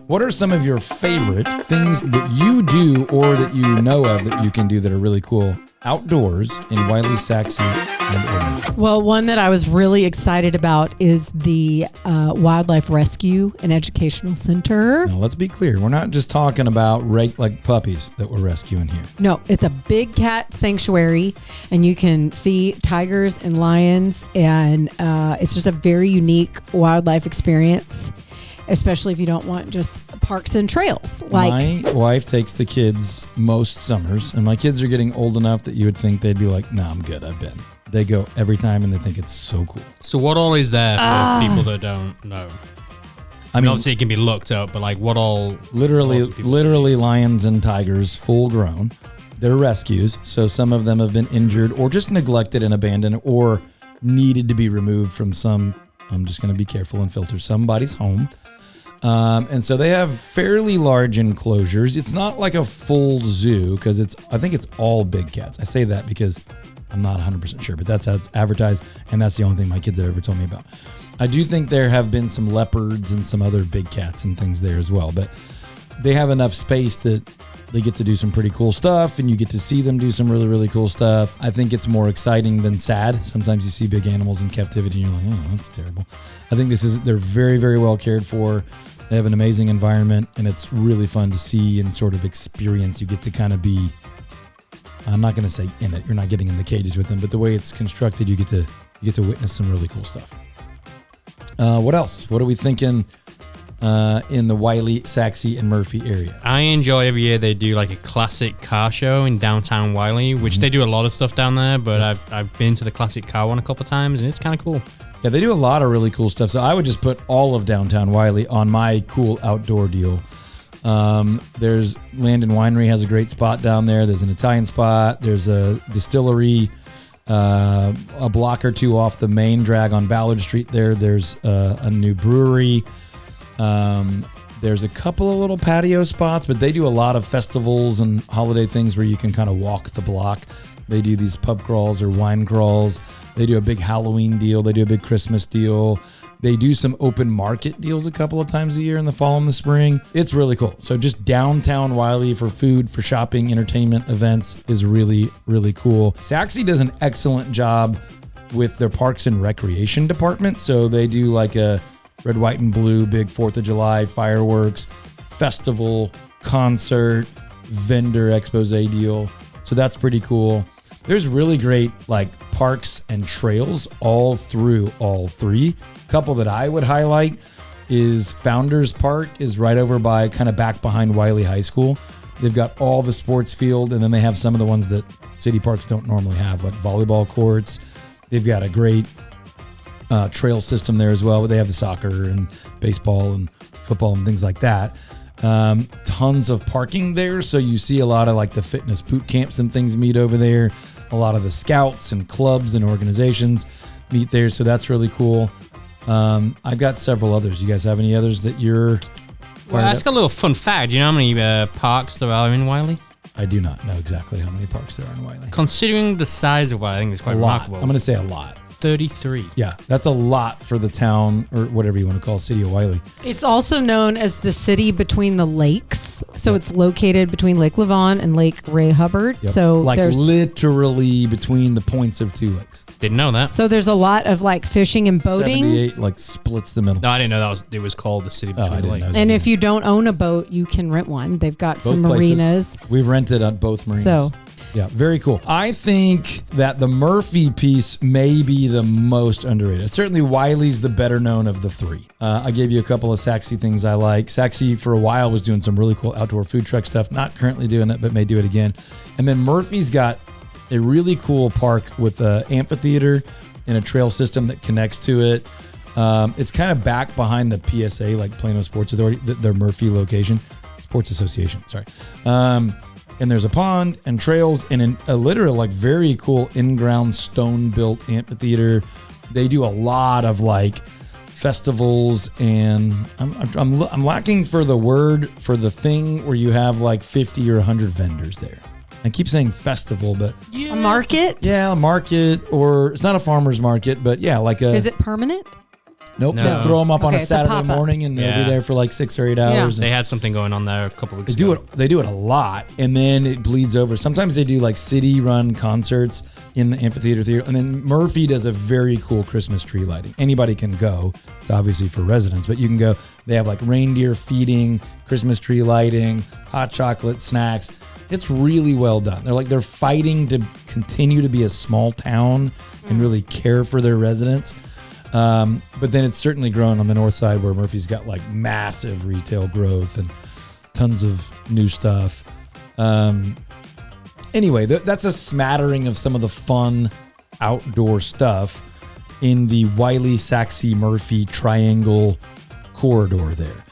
What are some of your favorite things that you do or that you know of that you can do that are really cool outdoors in Wylie, Sachse, and Edmonton? Well, one that I was really excited about is the Wildlife Rescue and Educational Center. Now, let's be clear. We're not just talking about like puppies that we're rescuing here. No, it's a big cat sanctuary, and you can see tigers and lions, and it's just a very unique wildlife experience, especially if you don't want just parks and trails. My wife takes the kids most summers, and my kids are getting old enough that you would think they'd be like, "No, I'm good. I've been." They go every time, and they think it's so cool. So what all is there for people that don't know? I mean, obviously it can be looked up, but like what all? Literally lions and tigers, full grown. They're rescues, so some of them have been injured or just neglected and abandoned or needed to be removed from some, I'm just going to be careful and filter, somebody's home. And so they have fairly large enclosures. It's not like a full zoo because I think it's all big cats. I say that because I'm not 100% sure, but that's how it's advertised, and that's the only thing my kids have ever told me about. I do think there have been some leopards and some other big cats and things there as well, but they have enough space that they get to do some pretty cool stuff, and you get to see them do some really, really cool stuff. I think it's more exciting than sad. Sometimes you see big animals in captivity and you're like, oh, that's terrible. I think they're very, very well cared for. They have an amazing environment, and it's really fun to see and sort of experience. You get to kind of be, I'm not going to say in it, you're not getting in the cages with them, but the way it's constructed, you get to witness some really cool stuff. What else? What are we thinking in the Wylie, Sachse, and Murphy area? I enjoy every year they do like a classic car show in Downtown Wylie, which they do a lot of stuff down there, but I've been to the classic car one a couple of times, and it's kind of cool. Yeah, they do a lot of really cool stuff. So I would just put all of Downtown Wylie on my cool outdoor deal. There's Landon Winery has a great spot down there. There's an Italian spot. There's a distillery a block or two off the main drag on Ballard Street there. There's a new brewery. There's a couple of little patio spots, but they do a lot of festivals and holiday things where you can kind of walk the block. They do these pub crawls or wine crawls. They do a big Halloween deal. They do a big Christmas deal. They do some open market deals a couple of times a year in the fall and the spring. It's really cool. So just downtown Wylie for food, for shopping, entertainment, events is really, really cool. Sachse does an excellent job with their parks and recreation department. So they do like a red, white, and blue big 4th of July fireworks, festival, concert, vendor expose deal. So that's pretty cool. There's really great like parks and trails all through all three. A couple that I would highlight is Founders Park is right over by kind of back behind Wylie High School. They've got all the sports field, and then they have some of the ones that city parks don't normally have, like volleyball courts. They've got a great trail system there as well, but they have the soccer and baseball and football and things like that. Tons of parking there, so you see a lot of like the fitness boot camps and things meet over there. A lot of the scouts and clubs and organizations meet there, so that's really cool. I've got several others. You guys have any others that you're... Well, that's got a little fun fact. Do you know how many parks there are in Wylie? I do not know exactly how many parks there are in Wylie. Considering the size of Wylie, I think it's quite remarkable. I'm going to say a lot. 33. Yeah, that's a lot for the town, or whatever you want to call City of Wylie. It's also known as the city between the lakes. So it's located between Lake Levon and Lake Ray Hubbard. Yep. So like there's literally between the points of two lakes. Didn't know that. So there's a lot of like fishing and boating. 78 like splits the middle. No, I didn't know it was called the city between the lakes. And if you don't own a boat, you can rent one. They've got some marinas. We've rented on both marinas. So yeah, very cool. I think that the Murphy piece may be the most underrated. Certainly Wylie's the better known of the three. I gave you a couple of Sachse things I like. Sachse for a while was doing some really cool outdoor food truck stuff. Not currently doing it, but may do it again. And then Murphy's got a really cool park with an amphitheater and a trail system that connects to it. It's kind of back behind the PSA, like Plano Sports Authority, their Murphy location. Sports Association, sorry. And there's a pond and trails and a literal, like very cool in-ground stone-built amphitheater. They do a lot of like festivals, and I'm lacking for the word for the thing where you have like 50 or 100 vendors there. I keep saying festival, but a market? Yeah, a market, or it's not a farmer's market, but yeah, like a... Is it permanent? Nope. No. They'll throw them up on Okay, a it's a Saturday pop-up. morning, and they'll Yeah. be there for like 6 or 8 hours. They had something going on there a couple weeks They ago. They do it a lot, and then it bleeds over. Sometimes they do like city-run concerts in the amphitheater theater, and then Murphy does a very cool Christmas tree lighting. Anybody can go. It's obviously for residents, but you can go. They have like reindeer feeding, Christmas tree lighting, hot chocolate, snacks. It's really well done. They're fighting to continue to be a small town and really care for their residents. But then it's certainly grown on the north side where Murphy's got like massive retail growth and tons of new stuff. Anyway, that's a smattering of some of the fun outdoor stuff in the Wylie, Sachse, Murphy triangle corridor there.